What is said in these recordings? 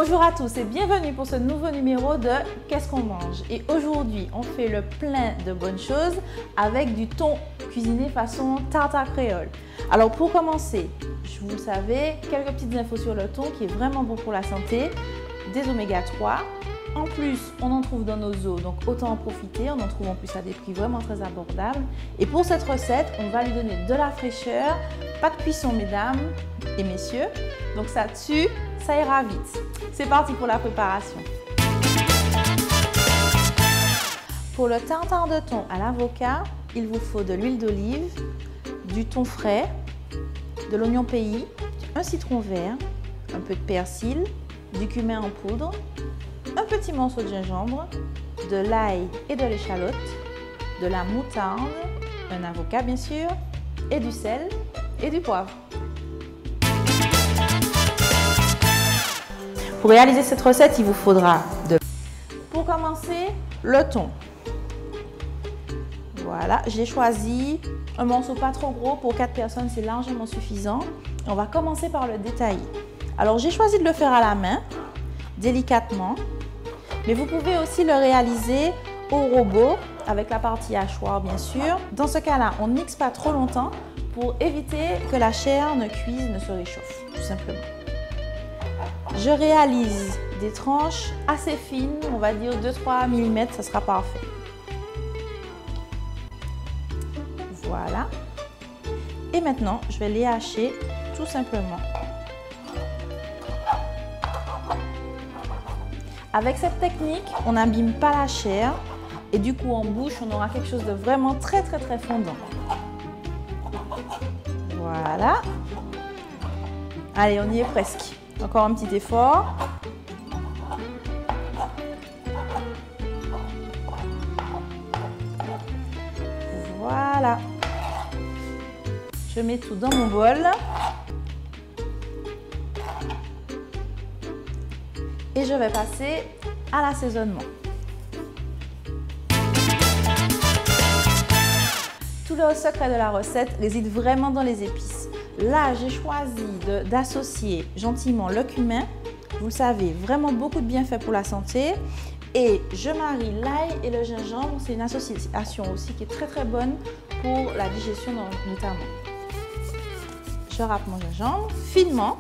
Bonjour à tous et bienvenue pour ce nouveau numéro de Qu'est-ce qu'on mange? Et aujourd'hui, on fait le plein de bonnes choses avec du thon cuisiné façon tartare créole. Alors pour commencer, vous le savez, quelques petites infos sur le thon qui est vraiment bon pour la santé, des oméga 3. En plus, on en trouve dans nos eaux, donc autant en profiter. On en trouve en plus à des prix vraiment très abordables. Et pour cette recette, on va lui donner de la fraîcheur, pas de cuisson mesdames et messieurs. Donc ça tue, ça ira vite. C'est parti pour la préparation. Pour le tartare de thon à l'avocat, il vous faut de l'huile d'olive, du thon frais, de l'oignon pays, un citron vert, un peu de persil, du cumin en poudre, un petit morceau de gingembre, de l'ail et de l'échalote, de la moutarde, un avocat bien sûr, et du sel et du poivre. Pour réaliser cette recette, il vous faudra Pour commencer, le thon. Voilà, j'ai choisi un morceau pas trop gros, pour 4 personnes c'est largement suffisant. On va commencer par le détailler. Alors j'ai choisi de le faire à la main, délicatement, mais vous pouvez aussi le réaliser au robot avec la partie hachoir bien sûr. Dans ce cas-là, on ne mixe pas trop longtemps pour éviter que la chair ne cuise, ne se réchauffe, tout simplement. Je réalise des tranches assez fines, on va dire 2-3 mm, ça sera parfait. Voilà. Et maintenant, je vais les hacher tout simplement. Avec cette technique, on n'abîme pas la chair et du coup en bouche, on aura quelque chose de vraiment très fondant. Voilà. Allez, on y est presque. Encore un petit effort. Voilà. Je mets tout dans mon bol. Et je vais passer à l'assaisonnement. Tout le secret de la recette réside vraiment dans les épices. Là, j'ai choisi d'associer gentiment le cumin. Vous le savez, vraiment beaucoup de bienfaits pour la santé. Et je marie l'ail et le gingembre. C'est une association aussi qui est très bonne pour la digestion notamment. Je râpe mon gingembre finement.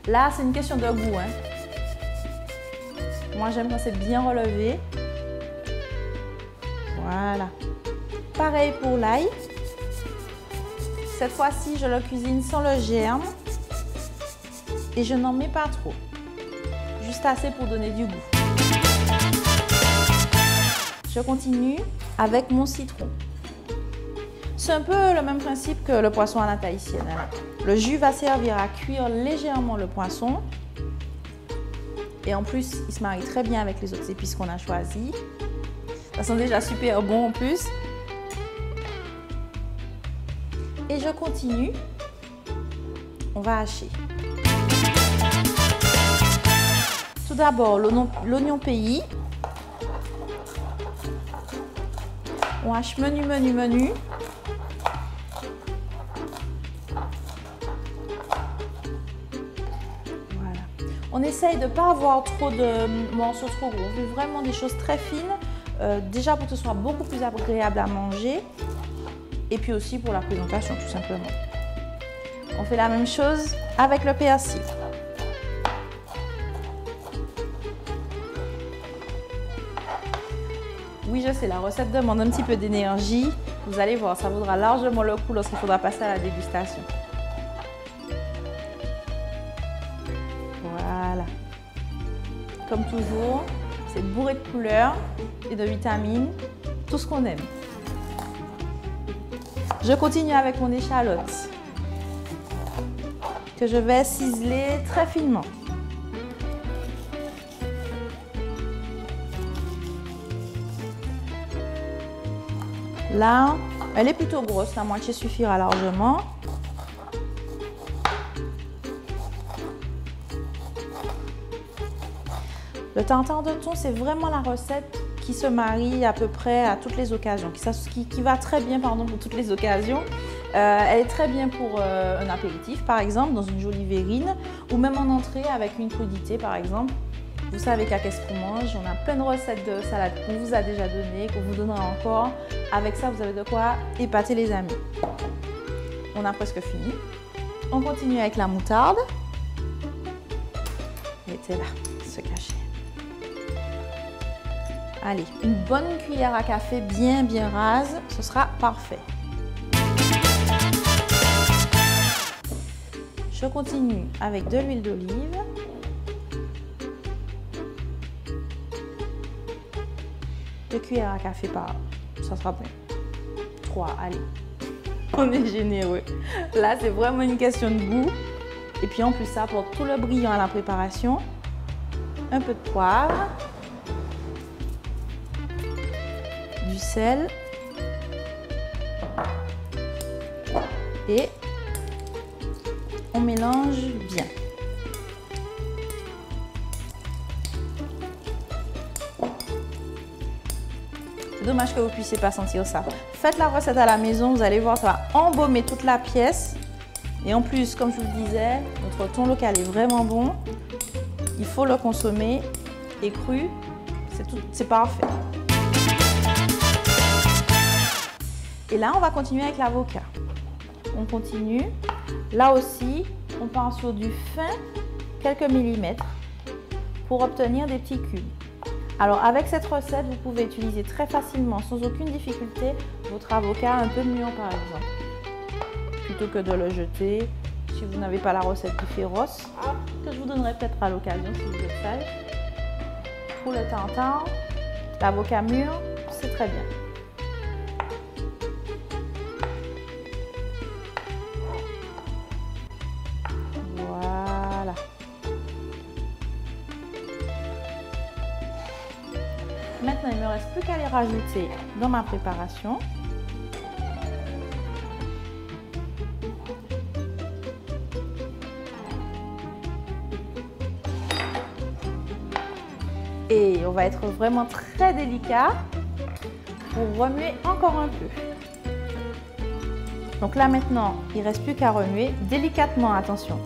Là, c'est une question de goût. Moi, j'aime quand c'est bien relevé. Voilà. Pareil pour l'ail. Cette fois-ci, je le cuisine sans le germe. Et je n'en mets pas trop. Juste assez pour donner du goût. Je continue avec mon citron. C'est un peu le même principe que le poisson à la tahitienne. Le jus va servir à cuire légèrement le poisson. Et en plus, il se marie très bien avec les autres épices qu'on a choisies. Ça sent déjà super bon en plus. Et je continue. On va hacher. Tout d'abord, l'oignon pays. On hache menu. On essaye de ne pas avoir trop de morceaux trop gros. On fait vraiment des choses très fines, déjà pour que ce soit beaucoup plus agréable à manger et puis aussi pour la présentation tout simplement. On fait la même chose avec le persil. Oui, je sais, la recette demande un petit peu d'énergie. Vous allez voir, ça vaudra largement le coup lorsqu'il faudra passer à la dégustation. Voilà. Comme toujours, c'est bourré de couleurs et de vitamines, tout ce qu'on aime. Je continue avec mon échalote que je vais ciseler très finement. Là, elle est plutôt grosse, la moitié suffira largement. Le tartare de thon, c'est vraiment la recette qui se marie à peu près à toutes les occasions, qui va très bien pour toutes les occasions. Elle est très bien pour un apéritif, par exemple, dans une jolie verrine, ou même en entrée avec une crudité, par exemple. Vous savez qu'est-ce qu'on mange, on a plein de recettes de salade qu'on vous a déjà données, qu'on vous donnera encore. Avec ça, vous avez de quoi épater les amis. On a presque fini. On continue avec la moutarde. Elle était là, se cacher. Allez, une bonne cuillère à café bien rase, ce sera parfait. Je continue avec de l'huile d'olive. Deux cuillères à café par, ça sera bien. 3, allez. On est généreux. Là, c'est vraiment une question de goût. Et puis en plus, ça apporte tout le brillant à la préparation. Un peu de poivre. Du sel. Et on mélange bien. C'est dommage que vous ne puissiez pas sentir ça. Faites la recette à la maison, vous allez voir, ça va embaumer toute la pièce. Et en plus, comme je vous le disais, notre thon local est vraiment bon. Il faut le consommer et cru, c'est parfait. Et là, on va continuer avec l'avocat. On continue. Là aussi, on part sur du fin, quelques millimètres, pour obtenir des petits cubes. Alors avec cette recette, vous pouvez utiliser très facilement, sans aucune difficulté, votre avocat un peu mûr par exemple. Plutôt que de le jeter, si vous n'avez pas la recette du féroce, que je vous donnerai peut-être à l'occasion si vous êtes sage. Pour le tartare, l'avocat mûr, c'est très bien. Voilà. Maintenant, il ne me reste plus qu'à les rajouter dans ma préparation. Et on va être vraiment très délicat pour remuer encore un peu. Donc là maintenant, il ne reste plus qu'à remuer délicatement, attention.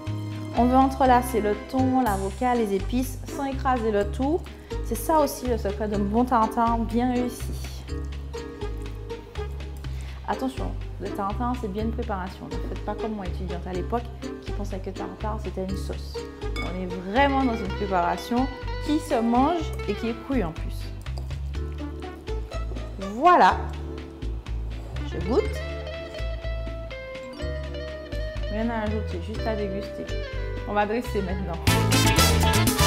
On veut entrelacer le thon, l'avocat, les épices sans écraser le tout. C'est ça aussi le secret d'un bon tartare bien réussi. Attention, le tartare c'est bien une préparation. Ne faites pas comme moi étudiante à l'époque qui pensait que tartare c'était une sauce. On est vraiment dans une préparation qui se mange et qui est crue en plus. Voilà. Je goûte. Rien à ajouter, juste à déguster. On va dresser maintenant.